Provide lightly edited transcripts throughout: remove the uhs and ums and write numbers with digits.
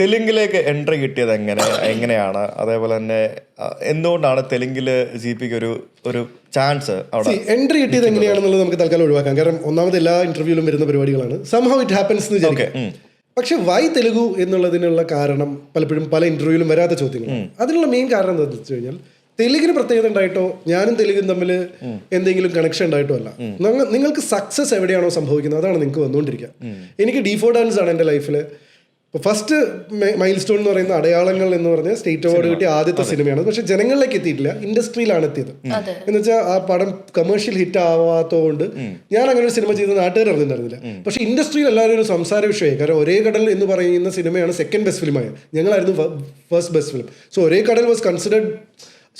തെലുങ്കിലേക്ക് entry കിട്ടിയത് എങ്ങനെയാണ്, അതേപോലെ തന്നെ എന്തുകൊണ്ടാണ് തെലുങ്കില് GPക്ക് ഒരു ചാൻസ് അവിടെ എൻട്രി കിട്ടിയത് എങ്ങനെയാണെന്നുള്ളത് നമുക്ക് തൽക്കാലം ഒഴിവാക്കാം. കാരണം ഒന്നാമത് എല്ലാ ഇന്റർവ്യൂവിലും വരുന്ന പരിപാടികളാണ്. സംഹൗ ഇറ്റ് ഹാപ്പൻസ് എന്ന് വിചാരിക്കാം. പക്ഷെ വൈ തെലുഗു എന്നുള്ളതിനുള്ള കാരണം പലപ്പോഴും പല ഇന്റർവ്യൂവിലും വരാത്ത ചോദ്യങ്ങളാണ്. അതിനുള്ള മെയിൻ കാരണം എന്താണെന്ന് വെച്ച് കഴിഞ്ഞാൽ തെലുങ്കിന് പ്രത്യേകത ഉണ്ടായിട്ടോ ഞാനും തെലുഗും തമ്മിൽ എന്തെങ്കിലും കണക്ഷൻ ഉണ്ടായിട്ടോ അല്ല. നിങ്ങൾക്ക് സക്സസ് എവിടെയാണോ സംഭവിക്കുന്നത് അതാണ് നിങ്ങൾക്ക് വന്നുകൊണ്ടിരിക്കുക. എനിക്ക് D4 ഡാൻസ് ആണ് എൻ്റെ ലൈഫിൽ ഫസ്റ്റ് മൈൽ സ്റ്റോൺ എന്ന് പറയുന്ന അടയാളങ്ങൾ എന്ന് പറഞ്ഞ സ്റ്റേറ്റ് അവാർഡ് കിട്ടിയ ആദ്യത്തെ സിനിമയാണ്. പക്ഷെ ജനങ്ങളിലേക്ക് എത്തിയിട്ടില്ല, ഇൻഡസ്ട്രിയിലാണ് എത്തിയത്. എന്ന് വെച്ചാൽ ആ പടം കമേഴ്ഷ്യൽ ഹിറ്റ് ആവാത്തതുകൊണ്ട് ഞാൻ അങ്ങനെ ഒരു സിനിമ ചെയ്ത് നാട്ടുകാർ അറിഞ്ഞിട്ടുണ്ടായിരുന്നില്ല. പക്ഷെ ഇൻഡസ്ട്രിയിൽ എല്ലാവരും ഒരു സംസാര വിഷയമായി. കാരണം ഒരേ കടൽ എന്ന് പറയുന്ന സിനിമയാണ് സെക്കൻഡ് ബെസ്റ്റ് ഫിലിമായത്, ഞങ്ങളായിരുന്നു ഫസ്റ്റ് ബെസ്റ്റ് ഫിലിം. സോ ഒരേ കടൽ വാസ് കൺസിഡർഡ്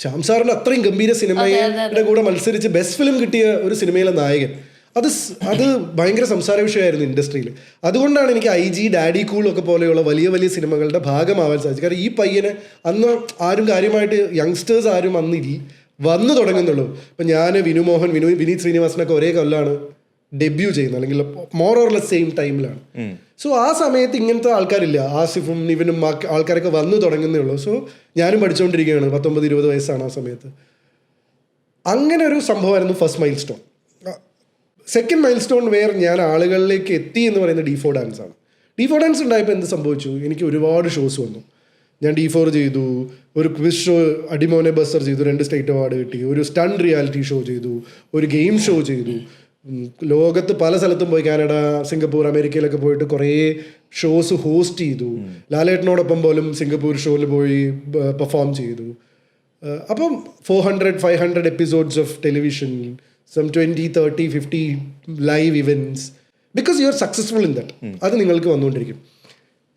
ശ്യാം സാറിന്റെ അത്രയും ഗംഭീര സിനിമയുടെ കൂടെ മത്സരിച്ച് ബെസ്റ്റ് ഫിലിം കിട്ടിയ ഒരു സിനിമയിലെ നായകൻ. അത് ഭയങ്കര സംസാര വിഷയമായിരുന്നു ഇൻഡസ്ട്രിയിൽ. അതുകൊണ്ടാണ് എനിക്ക് IG, ഡാഡി കൂൾ ഒക്കെ പോലെയുള്ള വലിയ വലിയ സിനിമകളുടെ ഭാഗമാവാൻ സാധിച്ചു. കാരണം ഈ പയ്യനെ അന്ന് ആരും കാര്യമായിട്ട് യങ്സ്റ്റേഴ്സ് ആരും അന്ന് വന്നു തുടങ്ങുന്നുള്ളൂ. ഇപ്പം ഞാൻ വിനുമോഹൻ, വിനീത് ശ്രീനിവാസനൊക്കെ ഒരേ കൊല്ലാണ് ഡെബ്യൂ ചെയ്യുന്നത്, അല്ലെങ്കിൽ മോർ ഓർ ലെസ് സെയിം ടൈമിലാണ്. സോ ആ സമയത്ത് ഇങ്ങനത്തെ ആൾക്കാരില്ല. ആസിഫും ഇവനും ആൾക്കാരൊക്കെ വന്നു തുടങ്ങുന്നേ ഉള്ളൂ. സോ ഞാനും പഠിച്ചുകൊണ്ടിരിക്കുകയാണ്, 19-20 വയസ്സാണ് ആ സമയത്ത്. അങ്ങനെ ഒരു സംഭവമായിരുന്നു first mile stone. Second mile stone വേറെ ഞാൻ ആളുകളിലേക്ക് എത്തി എന്ന് പറയുന്നത് D4 ഡാൻസ് ആണ്. D4 ഡാൻസ് ഉണ്ടായപ്പോൾ എന്ത് സംഭവിച്ചു, എനിക്ക് ഒരുപാട് ഷോസ് വന്നു. ഞാൻ D4 ചെയ്തു, ഒരു ക്വിസ് ഷോ അടിമോനെ ബസർ ചെയ്തു, 2 സ്റ്റേറ്റ് അവാർഡ് കിട്ടി, ഒരു സ്റ്റൺ റിയാലിറ്റി ഷോ ചെയ്തു, ഒരു ഗെയിം ഷോ ചെയ്തു, ലോകത്ത് പല സ്ഥലത്തും പോയി, കാനഡ, സിംഗപ്പൂർ, അമേരിക്കയിലൊക്കെ പോയിട്ട് കുറേ ഷോസ് ഹോസ്റ്റ് ചെയ്തു. ലാലേട്ടനോടൊപ്പം പോലും സിംഗപ്പൂർ ഷോയിൽ പോയി പെർഫോം ചെയ്തു. അപ്പം 400-500 episodes of television, some 20, 30, 50 live events, because you are successful in that. അത് നിങ്ങൾക്ക് വന്നുകൊണ്ടിരിക്കും.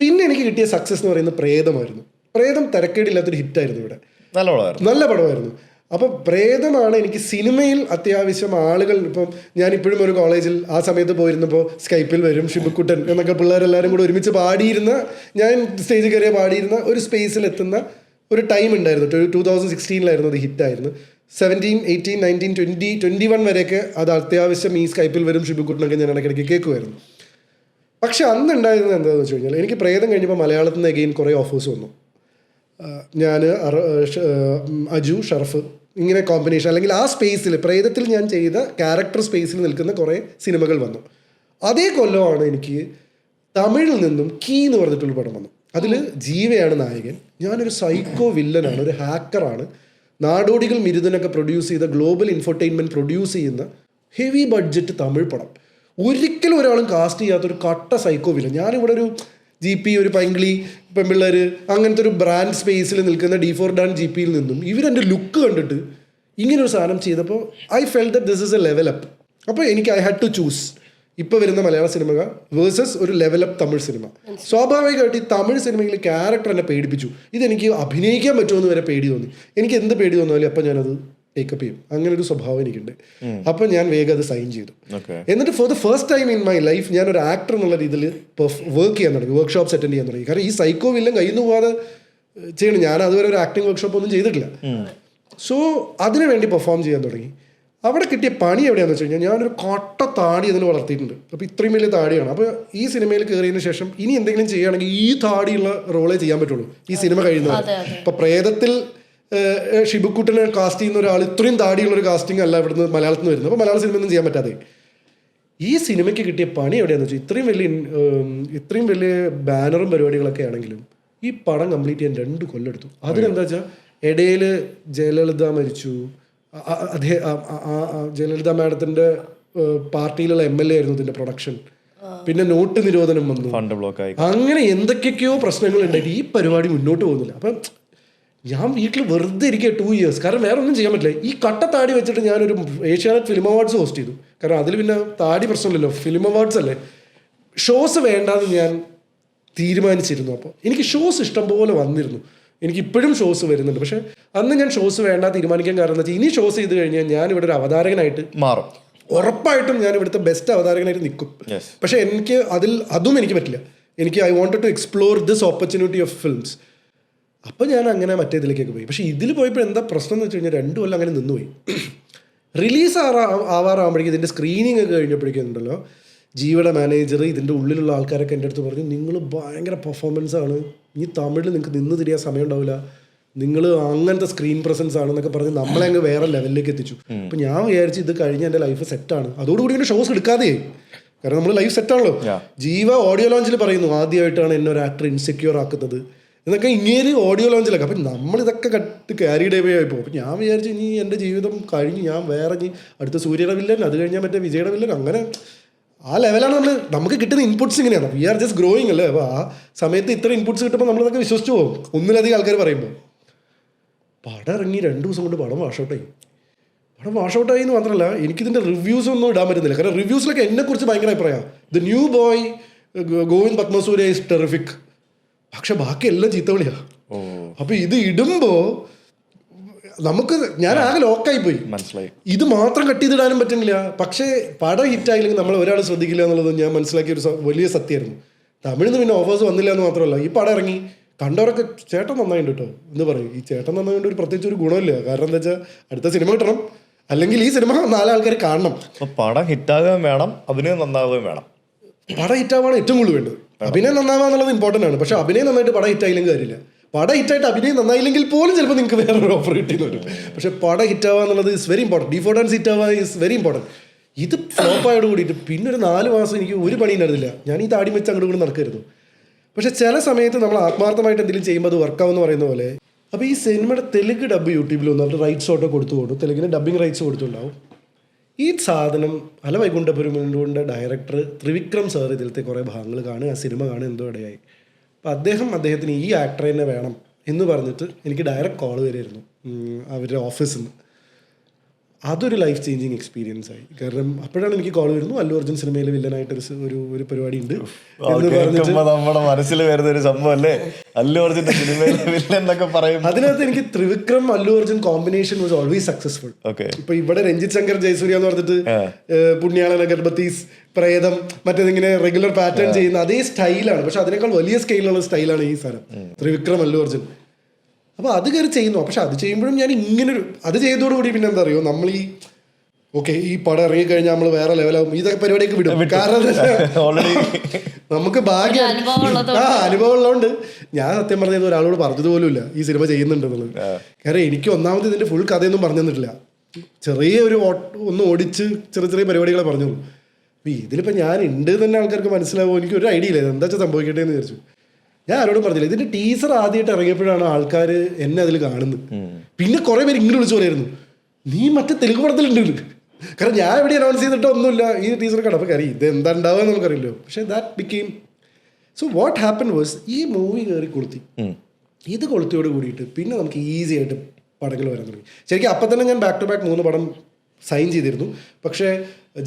പിന്നെ എനിക്ക് കിട്ടിയ സക്സസ് എന്ന് പറയുന്നത് പ്രേതമായിരുന്നു. പ്രേതം തിരക്കേടില്ലാത്തൊരു ഹിറ്റായിരുന്നു ഇവിടെ, നല്ല പടമായിരുന്നു. അപ്പം പ്രേതമാണ് എനിക്ക് സിനിമയിൽ അത്യാവശ്യം ആളുകൾ. ഇപ്പം ഞാനിപ്പോഴും ഒരു കോളേജിൽ ആ സമയത്ത് പോയിരുന്നപ്പോൾ സ്കൈപ്പിൽ വരും ഷിബുക്കുട്ടൻ എന്നൊക്കെ പിള്ളേരെല്ലാവരും കൂടെ ഒരുമിച്ച് പാടിയിരുന്ന, ഞാൻ സ്റ്റേജിൽ കയറിയ പാടിയിരുന്ന ഒരു സ്പേസിൽ എത്തുന്ന ഒരു ടൈം ഉണ്ടായിരുന്നു. 2016 അത് ഹിറ്റായിരുന്നു. 17, 18, 19, 20, 21 വരെയൊക്കെ അത് അത്യാവശ്യം ഈ സ്കൈപ്പിൽ വരും ഷിബുക്കുട്ടനൊക്കെ ഞാൻ ഇടയ്ക്കിടയ്ക്ക് കേൾക്കുമായിരുന്നു. പക്ഷെ അന്ന് ഉണ്ടായിരുന്നത് എന്താണെന്ന് വെച്ച് കഴിഞ്ഞാൽ എനിക്ക് പ്രേതം കഴിഞ്ഞപ്പോൾ മലയാളത്തിൽ നിന്ന് അഗെയിൻ കുറേ ഓഫേഴ്സ് വന്നു. ഞാൻ അജു, ഷറഫ്, ഇങ്ങനെ കോമ്പിനേഷൻ, അല്ലെങ്കിൽ ആ സ്പേസിൽ പ്രേതത്തിൽ ഞാൻ ചെയ്ത ക്യാരക്ടർ സ്പേസിൽ നിൽക്കുന്ന കുറേ സിനിമകൾ വന്നു. അതേ കൊല്ലമാണ് എനിക്ക് തമിഴിൽ നിന്നും കീ എന്ന് പറഞ്ഞിട്ടുള്ള പടം വന്നു. അതിൽ ജീവയാണ് നായകൻ. ഞാനൊരു സൈക്കോ വില്ലനാണ്, ഒരു ഹാക്കറാണ്. നാടോടികൾ മിരുതനൊക്കെ പ്രൊഡ്യൂസ് ചെയ്ത ഗ്ലോബൽ ഇൻഫർടൈൻമെൻറ്റ് പ്രൊഡ്യൂസ് ചെയ്യുന്ന ഹെവി ബഡ്ജറ്റ് തമിഴ് പടം. ഒരിക്കലും ഒരാളും കാസ്റ്റ് ചെയ്യാത്തൊരു കട്ട സൈക്കോ വില്ലൻ. ഞാനിവിടെ ഒരു GP, ഒരു പൈങ്കിളി പെൺപിള്ളേർ, അങ്ങനത്തെ ഒരു ബ്രാൻഡ് സ്പേസിൽ നിൽക്കുന്ന D4 ഡാൻസ് GPയിൽ നിന്നും ഇവരെൻ്റെ ലുക്ക് കണ്ടിട്ട് ഇങ്ങനൊരു സാധനം ചെയ്തപ്പോൾ I felt that this is a level up. അപ്പോൾ എനിക്ക് ഐ ഹാഡ് ടു ചൂസ് ഇപ്പോൾ വരുന്ന മലയാള സിനിമ വേഴ്സസ് ഒരു ലെവലപ്പ് തമിഴ് സിനിമ. സ്വാഭാവികമായിട്ട് ഈ തമിഴ് സിനിമയിൽ ക്യാരക്ടർ എന്നെ പേടിപ്പിച്ചു. ഇതെനിക്ക് അഭിനയിക്കാൻ പറ്റുമെന്ന് വരെ പേടി തോന്നി. എനിക്ക് എന്ത് പേടി തോന്നാലും അപ്പം ഞാനത് ടേക്കപ്പ് ചെയ്യും. അങ്ങനെ ഒരു സ്വഭാവം എനിക്കുണ്ട്. അപ്പം ഞാൻ വേഗം അത് സൈൻ ചെയ്തു. എന്നിട്ട് for the first time in my life ഞാനൊരു ആക്ടർ എന്നുള്ള രീതിയിൽ വർക്ക് ചെയ്യാൻ തുടങ്ങി, വർക്ക്ഷോപ്സ് അറ്റൻഡ് ചെയ്യാൻ തുടങ്ങി. കാരണം ഈ സൈക്കോ വില്ലൻ കയ്യിൽ നിന്ന് പോകാതെ ചെയ്യണം. ഞാൻ അതുവരെ ഒരു ആക്ടിങ് വർക്ക്ഷോപ്പ് ഒന്നും ചെയ്തിട്ടില്ല. സോ അതിനു വേണ്ടി പെർഫോം ചെയ്യാൻ തുടങ്ങി. അവിടെ കിട്ടിയ പണി എവിടെയാണെന്ന് വെച്ച് കഴിഞ്ഞാൽ ഞാനൊരു കട്ട താടി അതിന് വളർത്തിയിട്ടുണ്ട്. അപ്പോൾ ഇത്രയും വലിയ താടിയാണ്. അപ്പോൾ ഈ സിനിമയിൽ കയറിയതിന് ശേഷം ഇനി എന്തെങ്കിലും ചെയ്യുകയാണെങ്കിൽ ഈ താടിയുള്ള റോളേ ചെയ്യാൻ പറ്റുള്ളൂ ഈ സിനിമ കഴിയുന്നത്. അപ്പോൾ പ്രേതത്തിൽ ഷിബുക്കുട്ടനെ കാസ്റ്റ് ചെയ്യുന്ന ഒരാൾ ഇത്രയും താടിയുള്ളൊരു കാസ്റ്റിംഗ് അല്ല ഇവിടുന്ന് മലയാളത്തിൽ നിന്ന് വരുന്നത്. അപ്പോൾ മലയാള സിനിമ ഒന്നും ചെയ്യാൻ പറ്റാതെ ഈ സിനിമയ്ക്ക് കിട്ടിയ പണി എവിടെയാണെന്ന് വെച്ചാൽ ഇത്രയും വലിയ ബാനറും പരിപാടികളൊക്കെ ആണെങ്കിലും ഈ പടം കംപ്ലീറ്റ് ചെയ്യാൻ 2 കൊല്ലം എടുത്തു. അതിനെന്താ വെച്ചാൽ ഇടയിൽ ജയലളിത മരിച്ചു. ജയലളിത മാഡത്തിൻ്റെ പാർട്ടിയിലുള്ള MLA ആയിരുന്നു ഇതിൻ്റെ പ്രൊഡക്ഷൻ. പിന്നെ നോട്ട് നിരോധനം വന്നു, അങ്ങനെ എന്തൊക്കെയൊക്കെയോ പ്രശ്നങ്ങൾ ഉണ്ടായിട്ട് ഈ പരിപാടി മുന്നോട്ട് പോകുന്നില്ല. അപ്പം ഞാൻ വീട്ടിൽ വെറുതെ ഇരിക്കുക 2 years. കാരണം വേറെ ഒന്നും ചെയ്യാൻ പറ്റില്ല. ഈ കട്ട താടി വെച്ചിട്ട് ഞാനൊരു ഏഷ്യാനെറ്റ് ഫിലിം അവാർഡ്സ് ഹോസ്റ്റ് ചെയ്തു. കാരണം അതിൽ പിന്നെ താടി പ്രശ്നമില്ലല്ലോ, ഫിലിം അവാർഡ്സ് അല്ലേ. ഷോസ് വേണ്ടാന്ന് ഞാൻ തീരുമാനിച്ചിരുന്നു. അപ്പോൾ എനിക്ക് ഷോസ് ഇഷ്ടംപോലെ വന്നിരുന്നു. എനിക്കിപ്പോഴും ഷോസ് വരുന്നുണ്ട്. പക്ഷേ അന്ന് ഞാൻ ഷോസ് വേണ്ട തീരുമാനിക്കാൻ കാരണം എന്താ വെച്ചാൽ ഇനി ഷോസ് ചെയ്ത് കഴിഞ്ഞാൽ ഞാൻ ഇവിടെ ഒരു അവതാരകനായിട്ട് മാറും. ഉറപ്പായിട്ടും ഞാൻ ഇവിടുത്തെ ബെസ്റ്റ് അവതാരകനായിട്ട് നിൽക്കും. പക്ഷേ എനിക്ക് അതും എനിക്ക് പറ്റില്ല. I wanted to explore this opportunity of films. അപ്പോൾ ഞാൻ അങ്ങനെ മറ്റേതിലേക്കൊക്കെ പോയി. പക്ഷേ ഇതിൽ പോയപ്പോൾ എന്താ പ്രശ്നം എന്ന് വെച്ച് കഴിഞ്ഞാൽ 2 കൊല്ലം അങ്ങനെ നിന്നുപോയി. റിലീസ് ആവാറാകുമ്പോഴേക്കും ഇതിൻ്റെ സ്ക്രീനിങ് ഒക്കെ കഴിഞ്ഞപ്പോഴേക്കും ഉണ്ടല്ലോ ജീവയുടെ മാനേജർ ഇതിൻ്റെ ഉള്ളിലുള്ള ആൾക്കാരൊക്കെ എൻ്റെ അടുത്ത് പറഞ്ഞു, നിങ്ങൾ ഭയങ്കര പെർഫോമൻസ് ആണ്, ഈ തമിഴിൽ നിങ്ങൾക്ക് നിന്ന് തിരിയാൻ സമയം ഉണ്ടാവില്ല, നിങ്ങൾ അങ്ങനത്തെ സ്ക്രീൻ പ്രസൻസ് ആണെന്നൊക്കെ പറഞ്ഞ് നമ്മളെ അങ്ങ് വേറെ ലെവലിലേക്ക് എത്തിച്ചു. അപ്പം ഞാൻ വിചാരിച്ചു ഇത് കഴിഞ്ഞ് എൻ്റെ ലൈഫ് സെറ്റാണ്. അതോടുകൂടി എൻ്റെ ഷോസ് എടുക്കാതെ, കാരണം നമ്മൾ ലൈഫ് സെറ്റാണല്ലോ. ജീവ ഓഡിയോ ലോഞ്ചിൽ പറയുന്നു ആദ്യമായിട്ടാണ് എന്നെ ഒരു ആക്ടർ ഇൻസെക്യൂർ ആക്കുന്നത് എന്നൊക്കെ ഇങ്ങനെ ഓഡിയോ ലോഞ്ചിലൊക്കെ. അപ്പം നമ്മളിതൊക്കെ കട്ട് ക്യാരി ഡേ ആയിപ്പോൾ. അപ്പം ഞാൻ വിചാരിച്ചു ഇനി എൻ്റെ ജീവിതം കഴിഞ്ഞ് ഞാൻ വേറെ ഇനി അടുത്ത സൂര്യയുടെ വില്ലൻ, അത് കഴിഞ്ഞാൽ മറ്റേ വിജയുടെ വില്ലൻ, അങ്ങനെ ആ ലെവലാണ് നമുക്ക് കിട്ടുന്ന ഇൻപുട്സ് ഇങ്ങനെയാണ്. വി ആർ ജസ്റ്റ് ഗ്രോയിങ് അല്ലേ. അപ്പോൾ ആ സമയത്ത് ഇത്ര ഇൻപുട്സ് കിട്ടുമ്പോൾ നമ്മളിതൊക്കെ വിശ്വസിച്ച് പോകും. ഒന്നിലധികം ആൾക്കാർ പറയുമ്പോൾ പടം ഇറങ്ങി 2 ദിവസം കൊണ്ട് പടം വാഷൗട്ടായി. പടം വാഷൗട്ടായി എന്ന് മാത്രമല്ല, എനിക്കിതിൻ്റെ റിവ്യൂസ് ഒന്നും ഇടാൻ പറ്റുന്നില്ല. കാരണം റിവ്യൂസിലൊക്കെ എന്നെക്കുറിച്ച് ഭയങ്കര അഭിപ്രായം. The new boy Govind Padmasurya is terrific, പക്ഷെ ബാക്കി എല്ലാം ചീത്തവിളിയാണ്. അപ്പോൾ ഇത് ഇടുമ്പോൾ നമുക്ക് ഞാൻ ആകെ ലോക്കായി പോയി. മനസ്സിലായി, ഇത് മാത്രം കട്ട് ചെയ്തിടാനും പറ്റുന്നില്ല. പക്ഷേ പടം ഹിറ്റായില്ലെങ്കിൽ നമ്മൾ ഒരാൾ ശ്രദ്ധിക്കില്ല എന്നുള്ളത് ഞാൻ മനസ്സിലാക്കിയ ഒരു വലിയ സത്യമായിരുന്നു. തമിഴിൽ നിന്ന് പിന്നെ ഓഫേഴ്സ് വന്നില്ല എന്ന് മാത്രമല്ല, ഈ പടം ഇറങ്ങി കണ്ടവരൊക്കെ ചേട്ടൻ നന്നായിട്ടുണ്ട് കേട്ടോ എന്ന് പറയും. ഈ ചേട്ടൻ നന്നായിട്ട് ഒരു പ്രത്യേകിച്ച് ഒരു ഗുണമില്ല. കാരണം എന്താ വെച്ചാൽ അടുത്ത സിനിമ കിട്ടണം, അല്ലെങ്കിൽ ഈ സിനിമ 4 ആൾക്കാർ കാണണം. പടം ഹിറ്റാകാൻ വേണം, അഭിനയം നന്നാവുകയും വേണം. പടം ഹിറ്റാവാണ് ഏറ്റവും കൂടുതൽ വേണ്ടത്. അഭിനയം നന്നാവുക എന്നുള്ളത് ഇമ്പോർട്ടൻ്റ് ആണ്. പക്ഷേ അഭിനയം നന്നായിട്ട് പടം ഹിറ്റായില്ലെങ്കിൽ കാര്യമില്ല. പടം ഹിറ്റായിട്ട് അഭിനയം നന്നായില്ലെങ്കിൽ പോലും ചിലപ്പോൾ നിങ്ങൾക്ക് വേറൊരു ഓഫർ കിട്ടിയെന്ന് വരും. പക്ഷേ പടം ഹിറ്റാവുക എന്നുള്ളത് is very important. Before dance ഹിറ്റാവുക ഇസ് വെരി ഇമ്പോർട്ടൻറ്റ്. ഇത് ഫ്ലോപ്പായോട് കൂടിയിട്ട് പിന്നെ ഒരു 4 മാസം എനിക്ക് ഒരു പണി ഉണ്ടായിരുന്നില്ല. ഞാൻ ഈ താടി വെച്ച് അങ്ങോട്ട് കൂടി നടക്കരുത്. പക്ഷെ ചില സമയത്ത് നമ്മൾ ആത്മാർത്ഥമായിട്ട് എന്തെങ്കിലും ചെയ്യുമ്പോൾ അത് വർക്കാവെന്ന് പറയുന്ന പോലെ. അപ്പോൾ ഈ സിനിമയുടെ തെലുങ്ക് ഡബ്ബ് യൂട്യൂബിൽ വന്നു, അവർ റൈറ്റ്സ് ഓട്ടോ കൊടുത്തുകൊണ്ടു, തെലുങ്കിന് ഡബ്ബിങ് റൈറ്റ്സ് കൊടുത്തുണ്ടാവും. ഈ സാധനം അലവൈകുണ്ഠപുരമുണ്ടെ ഡയറക്ടർ ത്രിവിക്രം സാർ ഇതിലത്തെ കുറേ ഭാഗങ്ങൾ കാണുക, ആ സിനിമ കാണുക എന്തോ ഇടയായി. അപ്പോൾ അദ്ദേഹത്തിന് ഈ ആക്ടർ തന്നെ വേണം എന്ന് പറഞ്ഞിട്ട് എനിക്ക് ഡയറക്റ്റ് കോൾ വരികയായിരുന്നു അവരുടെ ഓഫീസിൽ നിന്ന്. അതൊരു ലൈഫ് ചേഞ്ചിങ് എക്സ്പീരിയൻസ് ആയി. കാരണം അപ്പോഴാണ് എനിക്ക് കോൾ വരുന്നു, അല്ലു അർജുൻ സിനിമയിൽ വില്ലനായിട്ട് ഒരു പരിപാടി ഉണ്ട് എന്ന് പറഞ്ഞിട്ട് നമ്മുടെ മനസ്സിൽ വരുന്ന ഒരു സംഭവം അല്ലേ അല്ലു അർജുന്റെ സിനിമയിൽ വില്ലൻ എന്നൊക്കെ പറയും. അതിനകത്ത് എനിക്ക് Trivikram Allu Arjun combination was always successful. ഇപ്പൊ ഇവിടെ രഞ്ജിത് ശങ്കർ ജയസൂര്യ എന്ന് പറഞ്ഞിട്ട് പുണ്യാളൻ അഗർബത്തീസ് പ്രേതം മറ്റേതിങ്ങനെ റെഗുലർ പാറ്റേൺ ചെയ്യുന്ന അതേ സ്റ്റൈലാണ്. പക്ഷെ അതിനേക്കാൾ വലിയ സ്കെയിലുള്ള സ്റ്റൈലാണ് ഈ സാധനം ത്രിവിക്രം അല്ലു അർജുൻ. അപ്പോൾ അത് കയറി ചെയ്യുന്നു. പക്ഷെ അത് ചെയ്യുമ്പോഴും ഞാൻ ഇങ്ങനൊരു അത് ചെയ്തതോടുകൂടി പിന്നെ എന്താ അറിയോ, നമ്മൾ ഈ ഓക്കെ ഈ പടം ഇറങ്ങിക്കഴിഞ്ഞാൽ നമ്മൾ വേറെ ലെവലാവും, ഇതൊക്കെ പരിപാടിയൊക്കെ വിടും. കാരണം നമുക്ക് ഭാഗ്യം അനുഭവം ഉള്ളതുകൊണ്ട് ഞാൻ സത്യം പറഞ്ഞത് ഒരാളോട് പറഞ്ഞതുപോലുമില്ല ഈ സിനിമ ചെയ്യുന്നുണ്ടെന്നുള്ളത്. കാരണം എനിക്ക് ഒന്നാമത് ഇതിൻ്റെ ഫുൾ കഥയൊന്നും പറഞ്ഞു തന്നിട്ടില്ല. ചെറിയ ഒരു ഒന്ന് ഓടിച്ച് ചെറിയ പരിപാടികളെ പറഞ്ഞോളൂ. അപ്പോൾ ഇതിലിപ്പോൾ ഞാൻ ഉണ്ട് തന്നെ ആൾക്കാർക്ക് മനസ്സിലാവുമോ എനിക്കൊരു ഐഡിയ ഇല്ല എന്താ വെച്ചാൽ സംഭവിക്കട്ടെ എന്ന് വിചാരിച്ചു. ഞാൻ ആരോടും പറഞ്ഞില്ല. ഇതിൻ്റെ ടീസർ ആദ്യമായിട്ട് ഇറങ്ങിയപ്പോഴാണ് ആൾക്കാർ എന്നെ അതിൽ കാണുന്നത്. പിന്നെ കുറേ പേര് ഇങ്ങനെ വിളിച്ചു പറയായിരുന്നു നീ മറ്റേ തെലുങ്ക് പടത്തിലുണ്ട്. കാരണം ഞാൻ എവിടെ അനൗൺസ് ചെയ്തിട്ട് ഒന്നുമില്ല ഈ ടീസർ കണ്ടു. അപ്പോൾ കാര്യം ഇത് എന്താ ഉണ്ടാവുക എന്ന് നമുക്കറിയില്ലോ. പക്ഷേ that became so what happen was ഈ മൂവി കയറി കൊളുത്തി. ഇത് കൊളുത്തിയോട് കൂടിയിട്ട് പിന്നെ നമുക്ക് ഈസി ആയിട്ട് പടങ്ങൾ വരാൻ തുടങ്ങി. ശരിക്കും അപ്പം തന്നെ ഞാൻ ബാക്ക് ടു ബാക്ക് 3 പടം സൈൻ ചെയ്തിരുന്നു. പക്ഷേ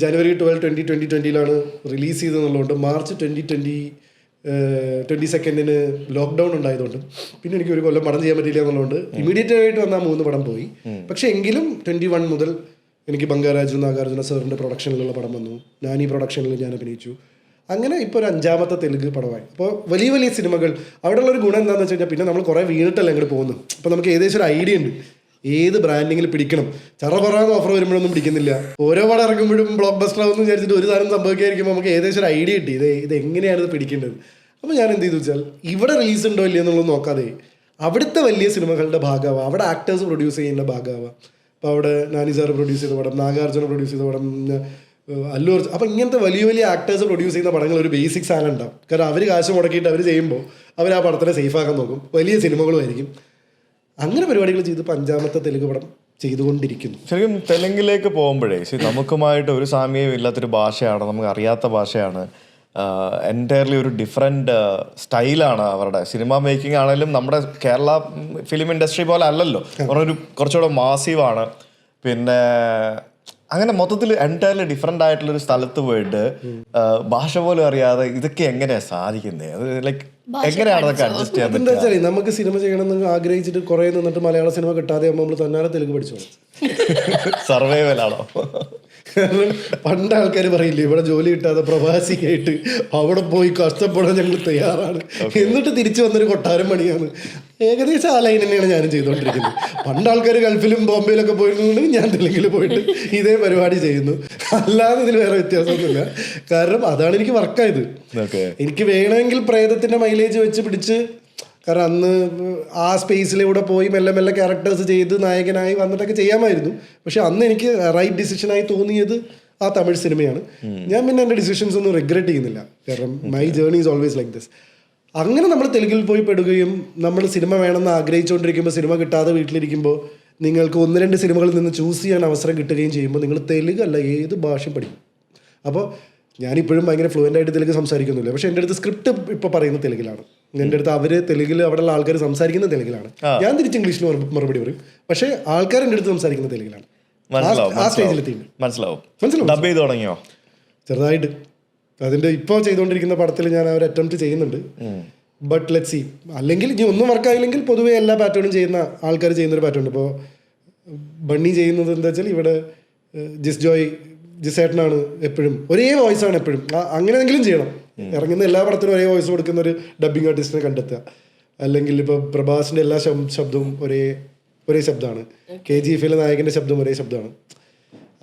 ജനുവരി 12, 2020 റിലീസ് ചെയ്തെന്നുള്ളതുകൊണ്ട് മാർച്ച് 22 ലോക്ക്ഡൗൺ ഉണ്ടായതുകൊണ്ടും പിന്നെ എനിക്ക് ഒരു കൊല്ലം പടം ചെയ്യാൻ പറ്റില്ല എന്നുള്ളതുകൊണ്ട് ഇമീഡിയറ്റ് ആയിട്ട് വന്ന 3 പടം പോയി. പക്ഷേ എങ്കിലും 21 മുതൽ എനിക്ക് ബംഗാരാജു നാഗാർജുന സാറിൻ്റെ പ്രൊഡക്ഷനിലുള്ള പടം വന്നു. ഞാൻ ഈ പ്രൊഡക്ഷനിൽ ഞാൻ അഭിനയിച്ചു. അങ്ങനെ ഇപ്പോൾ ഒരു 5ാമത്തെ തെലുങ്ക് പടമായി. അപ്പോൾ വലിയ വലിയ സിനിമകൾ അവിടെയുള്ളൊരു ഗുണം എന്താണെന്ന് വെച്ച് കഴിഞ്ഞാൽ പിന്നെ നമ്മൾ കുറേ വീണിട്ടല്ല അങ്ങോട്ട് പോകുന്നു. അപ്പോൾ നമുക്ക് ഏകദേശം ഒരു ഐഡിയ ഉണ്ട് ഏത് ബ്രാൻഡിങ്ങിൽ പിടിക്കണം. ചറപറാന്ന് ഓഫർ വരുമ്പോഴൊന്നും പിടിക്കുന്നില്ല. ഓരോ പടം ഇറങ്ങുമ്പോഴും ബ്ലോക്ക് ബസ്റ്റർ ആവുമെന്ന് വിചാരിച്ചിട്ട് ഒരു സാധനം സംഭവിക്കാതിരിക്കുമ്പോൾ നമുക്ക് ഏകദേശം ഒരു ഐഡിയ കിട്ടി ഇത് എങ്ങനെയാണ് ഇത് പിടിക്കേണ്ടത്. അപ്പോൾ ഞാൻ എന്ത് ചെയ്തു വെച്ചാൽ ഇവിടെ റിലീസ് ഉണ്ടോ ഇല്ലയോ എന്നുള്ളത് നോക്കാതെ അവിടുത്തെ വലിയ സിനിമകളുടെ ഭാഗമാവുക, അവിടെ ആക്ടേഴ്സ് പ്രൊഡ്യൂസ് ചെയ്യുന്ന ഭാഗമാവുക. അപ്പോൾ അവിടെ നാനി സാർ പ്രൊഡ്യൂസ് ചെയ്ത പടം, നാഗാർജുന പ്രൊഡ്യൂസ് ചെയ്ത പടം, അല്ലു അർജുൻ. അപ്പോൾ ഇങ്ങനത്തെ വലിയ വലിയ ആക്ടേഴ്സ് പ്രൊഡ്യൂസ് ചെയ്യുന്ന പടങ്ങൾ ഒരു ബേസിക് സാധനം ഉണ്ടാവും. കാരണം അവർ കാശ് മുടക്കിയിട്ട് അവർ ചെയ്യുമ്പോൾ അവർ ആ പടത്തിനെ സേഫാക്കാൻ നോക്കും. വലിയ സിനിമകളുമായിരിക്കും. അങ്ങനെ പരിപാടികൾ ചെയ്ത് 5ാമത്തെ തെലുങ്ക് പടം ചെയ്തുകൊണ്ടിരിക്കുന്നു. ശരിക്കും തെലുങ്കിലേക്ക് പോകുമ്പോഴേ നമുക്കുമായിട്ട് ഒരു സാമ്യവും ഇല്ലാത്തൊരു ഭാഷയാണ്, നമുക്ക് അറിയാത്ത ഭാഷയാണ്. എൻറ്റയർലി ഒരു ഡിഫറെൻറ്റ് സ്റ്റൈലാണ് അവരുടെ സിനിമ മേക്കിംഗ് ആണെങ്കിലും നമ്മുടെ കേരള ഫിലിം ഇൻഡസ്ട്രി പോലെ അല്ലല്ലോ. ഒരു കുറച്ചുകൂടെ മാസീവാണ്. പിന്നെ അങ്ങനെ മൊത്തത്തിൽ എൻറ്റയർലി ഡിഫറെൻ്റ് ആയിട്ടുള്ളൊരു സ്ഥലത്ത് പോയിട്ട് ഭാഷ പോലും അറിയാതെ ഇതൊക്കെ എങ്ങനെയാണ് സാധിക്കുന്നത്? അത് ലൈക്ക് എങ്ങനെയാണ് അതൊക്കെ അഡ്ജസ്റ്റ് ചെയ്യാൻ പറ്റുക? എന്താ വെച്ചാൽ നമുക്ക് സിനിമ ചെയ്യണമെന്ന് ആഗ്രഹിച്ചിട്ട് കുറേ നിന്നിട്ട് മലയാള സിനിമ കിട്ടാതെ ആകുമ്പോൾ നമ്മൾ തന്നാലെ തെലുങ്ക് പഠിച്ചോളൂ. സർവൈവലാണോ? കാരണം പണ്ട് ആൾക്കാർ പറയില്ലേ ഇവിടെ ജോലി കിട്ടാതെ പ്രവാസിയായിട്ട് അവിടെ പോയി കഷ്ടപ്പെടാൻ ഞങ്ങൾ തയ്യാറാണ്, എന്നിട്ട് തിരിച്ചു വന്നൊരു കൊട്ടാരം പണിയാണ്. ഏകദേശം ആ ലൈൻ തന്നെയാണ് ഞാനും ചെയ്തുകൊണ്ടിരിക്കുന്നത്. പണ്ട് ആൾക്കാർ ഗൾഫിലും ബോംബെയിലൊക്കെ പോയിരുന്നുണ്ടെങ്കിൽ ഞാൻ തെലുങ്കിൽ പോയിട്ട് ഇതേ പരിപാടി ചെയ്യുന്നു. അല്ലാതെ ഇതിൽ വേറെ വ്യത്യാസമൊന്നുമില്ല. കാരണം അതാണ് എനിക്ക് വർക്കായത്. എനിക്ക് വേണമെങ്കിൽ പ്രേതത്തിന്റെ മൈലേജ് വെച്ച് പിടിച്ച്, കാരണം അന്ന് ആ സ്പേസിലൂടെ പോയി മെല്ലെ മെല്ലെ ക്യാരക്ടേഴ്സ് ചെയ്ത് നായകനായി വന്നിട്ടൊക്കെ ചെയ്യാമായിരുന്നു. പക്ഷെ അന്ന് എനിക്ക് റൈറ്റ് ഡിസിഷനായി തോന്നിയത് ആ തമിഴ് സിനിമയാണ്. ഞാൻ പിന്നെ എൻ്റെ ഡിസിഷൻസ് ഒന്നും റിഗ്രറ്റ് ചെയ്യുന്നില്ല. കാരണം my journey is always like this. അങ്ങനെ നമ്മൾ തെലുങ്കിൽ പോയി പെടുകയും നമ്മൾ സിനിമ വേണമെന്ന് ആഗ്രഹിച്ചുകൊണ്ടിരിക്കുമ്പോൾ സിനിമ കിട്ടാതെ വീട്ടിലിരിക്കുമ്പോൾ നിങ്ങൾക്ക് 1-2 സിനിമകളിൽ നിന്ന് ചൂസ് ചെയ്യാൻ അവസരം കിട്ടുകയും ചെയ്യുമ്പോൾ നിങ്ങൾ തെലുങ്ക് അല്ല ഏത് ഭാഷയും പഠിക്കും. അപ്പോൾ ഞാനിപ്പോഴും ഭയങ്കര ഫ്ലുവൻ്റ് ആയിട്ട് തെലുങ്ക് സംസാരിക്കുന്നില്ല. പക്ഷേ എൻ്റെ അടുത്ത് സ്ക്രിപ്റ്റ് ഇപ്പോൾ പറയുന്ന തെലുങ്കിലാണ്. എൻ്റെ അടുത്ത് അവർ തെലുങ്കിൽ അവിടെയുള്ള ആൾക്കാർ സംസാരിക്കുന്ന തെലുങ്കിലാണ്. ഞാൻ തിരിച്ച് ഇംഗ്ലീഷിൽ മറുപടി പറയും. പക്ഷേ ആൾക്കാർ എൻ്റെ അടുത്ത് സംസാരിക്കുന്ന തെലുങ്കിലാണ്. ആ സ്റ്റേജിലെത്തി. ഡബ് ചെയ്ത് തുടങ്ങിയോ? ചെറുതായിട്ട്. അതിൻ്റെ ഇപ്പോൾ ചെയ്തുകൊണ്ടിരിക്കുന്ന പടത്തിൽ ഞാൻ ഒരു അറ്റംപ്റ്റ് ചെയ്യുന്നുണ്ട്. But let see. അല്ലെങ്കിൽ ഇനി ഒന്നും വർക്കായില്ലെങ്കിൽ പൊതുവേ എല്ലാ പാറ്റേണും ചെയ്യുന്ന ആൾക്കാർ ചെയ്യുന്നൊരു പാറ്റേൺ ഉണ്ട്. ഇപ്പോൾ ബണ്ണി ചെയ്യുന്നത് എന്താ വെച്ചാൽ ഇവിടെ ജിസേട്ടനാണ് എപ്പോഴും ഒരേ വോയിസാണ് എപ്പോഴും. അങ്ങനെയെങ്കിലും ചെയ്യണം. ഇറങ്ങുന്ന എല്ലാ പടത്തിനും ഒരേ വോയിസ് കൊടുക്കുന്ന ഒരു ഡബ്ബിംഗ് ആർട്ടിസ്റ്റിനെ കണ്ടെത്തുക. അല്ലെങ്കിൽ ഇപ്പോൾ പ്രഭാസിൻ്റെ എല്ലാ ശബ്ദവും ഒരേ ശബ്ദമാണ്. KGF നായകൻ്റെ ശബ്ദം ഒരേ ശബ്ദമാണ്.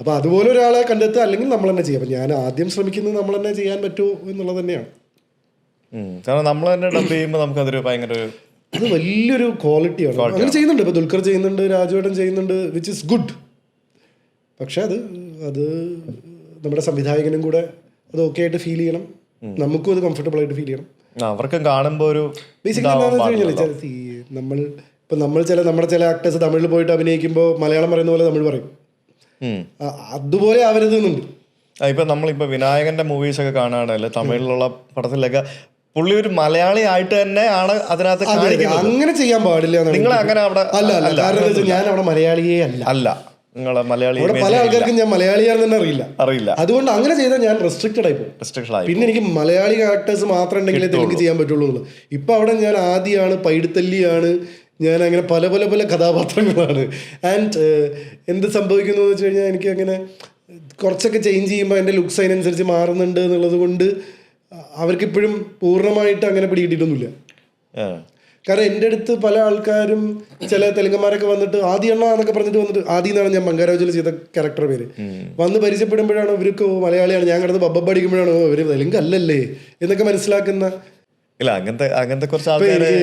അപ്പോൾ അതുപോലെ ഒരാളെ കണ്ടെത്തുക, അല്ലെങ്കിൽ നമ്മൾ തന്നെ ചെയ്യാം. അപ്പം ഞാൻ ആദ്യം ശ്രമിക്കുന്നത് നമ്മൾ തന്നെ ചെയ്യാൻ പറ്റുമോ എന്നുള്ളത് തന്നെയാണ്. കാരണം നമ്മൾ തന്നെ ഡബ് ചെയ്യുമ്പോൾ നമുക്കതൊരു ഭയങ്കര അത് വലിയൊരു ക്വാളിറ്റിയാണ്. അങ്ങനെ ചെയ്യുന്നുണ്ട്. ഇപ്പോൾ ദുൽഖർ ചെയ്യുന്നുണ്ട്, രാജുവേട്ടൻ ചെയ്യുന്നുണ്ട്, വിച്ച് ഇസ് ഗുഡ്. പക്ഷെ അത് നമ്മുടെ സംവിധായകനും കൂടെ അത് ഓക്കെ ആയിട്ട് ഫീൽ ചെയ്യണം, നമുക്കും അത് കംഫർട്ടബിൾ ആയിട്ട് ഫീൽ ചെയ്യണം. അവർക്കും കാണുമ്പോൾ ഒരു ബേസിക്കലി എന്താണെന്ന് വെച്ച് കഴിഞ്ഞാൽ നമ്മുടെ ചില ആക്ടേഴ്സ് തമിഴിൽ പോയിട്ട് അഭിനയിക്കുമ്പോൾ മലയാളം പറയുന്ന പോലെ തമിഴ് പറയും. അതുപോലെ ആവരുതെന്നുണ്ട്. ഇപ്പൊ നമ്മളിപ്പോ വിനായകന്റെ മൂവീസ് ഒക്കെ കാണുകയാണെങ്കിൽ തമിഴിലുള്ള പടത്തിലൊക്കെ പുള്ളി ഒരു മലയാളി ആയിട്ട് തന്നെ ആണ് അതിനകത്ത് കാണിക്കുന്നത്. അങ്ങനെ ചെയ്യാൻ പാടില്ല. നിങ്ങൾ അങ്ങനെ അവിടെ അല്ല, കാരണം ഞാൻ അവിടെ മലയാളിയേ അല്ല. നിങ്ങളെ മലയാളി പല ആൾക്കാർക്കും ഞാൻ മലയാളിയാണെന്ന് തന്നെ അറിയില്ല. അതുകൊണ്ട് അങ്ങനെ ചെയ്താൽ ഞാൻ റെസ്ട്രിക്റ്റഡ് ആയി പോകും. പിന്നെ എനിക്ക് മലയാളി ആക്ടേഴ്സ് മാത്രം ഉണ്ടെങ്കിലേ തെലുങ്ക് ചെയ്യാൻ പറ്റുള്ളൂ എന്നുള്ളത്. ഇപ്പൊ അവിടെ ഞാൻ ആദിയാണ്, പൈഡിത്തല്ലിയാണ്, ഞാൻ അങ്ങനെ പല പല പല കഥാപാത്രങ്ങളാണ്. ആൻഡ് എന്ത് സംഭവിക്കുന്നു എന്ന് വെച്ച് കഴിഞ്ഞാൽ എനിക്ക് അങ്ങനെ കുറച്ചൊക്കെ ചേഞ്ച് ചെയ്യുമ്പോൾ എൻ്റെ ലുക്സ് അതിനനുസരിച്ച് മാറുന്നുണ്ട് എന്നുള്ളത് കൊണ്ട് അവർക്കിപ്പോഴും പൂർണ്ണമായിട്ട് അങ്ങനെ പിടികിട്ടിട്ടൊന്നുമില്ല. കാരണം എൻ്റെ അടുത്ത് പല ആൾക്കാരും ചില തെലുങ്കന്മാരൊക്കെ വന്നിട്ട് ആദി എണ്ണ എന്നൊക്കെ പറഞ്ഞിട്ട് വന്നിട്ട്, ആദി എന്നാണ് ഞാൻ മംഗാരാജിൽ ചെയ്ത ക്യാരക്ടർ പേര്, വന്ന് പരിചയപ്പെടുമ്പോഴാണ് ഇവർക്ക് മലയാളിയാണ്, ഞാൻ കിടന്ന് ബബ്ബ അടിക്കുമ്പോഴാണ് ഇവർ തെലുങ്ക് അല്ലല്ലേ എന്നൊക്കെ മനസ്സിലാക്കുന്ന. ഇല്ല, അങ്ങനത്തെ കുറച്ച്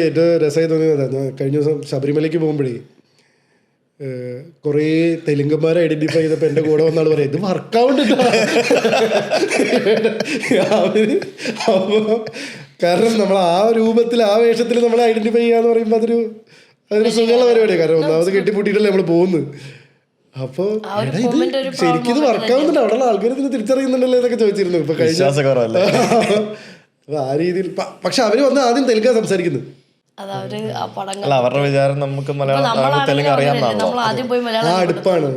ഏറ്റവും രസമായി തോന്നിയത് ഞാൻ കഴിഞ്ഞ ദിവസം ശബരിമലയ്ക്ക് പോകുമ്പോഴേ കുറേ തെലുങ്കന്മാരെ ഐഡന്റിഫൈ ചെയ്തപ്പോൾ എൻ്റെ കൂടെ വന്നാൾ പറയാം ഇത് വർക്കൗണ്ട്. അപ്പോൾ കാരണം നമ്മൾ ആ രൂപത്തിൽ ആ വേഷത്തിൽ നമ്മൾ ഐഡന്റിഫൈ ചെയ്യാന്ന് പറയുമ്പോൾ അതൊരു സുഖമുള്ള പരിപാടിയാണ്. കാരണം ഒന്നാമത് കെട്ടിപ്പൂട്ടിയിട്ടല്ലേ നമ്മൾ പോകുന്നത്. അപ്പോൾ ഇത് ശരിക്കും ഇത് വർക്കാവുന്നുണ്ട്, അവിടെയുള്ള ആൾക്കാർ ഇതിന് തിരിച്ചറിയുന്നുണ്ടല്ലോ എന്നൊക്കെ ചോദിച്ചിരുന്നു. ഇപ്പൊ കഴിഞ്ഞ ആ രീതിയിൽ. പക്ഷെ അവര് വന്ന് ആദ്യം തെലുങ്കാ സംസാരിക്കുന്നത്. അവരുടെ വിചാരം നമുക്ക് മലയാളം തെലുങ്ക് അറിയാമെന്നാണ്. ആ അടുപ്പാണ്.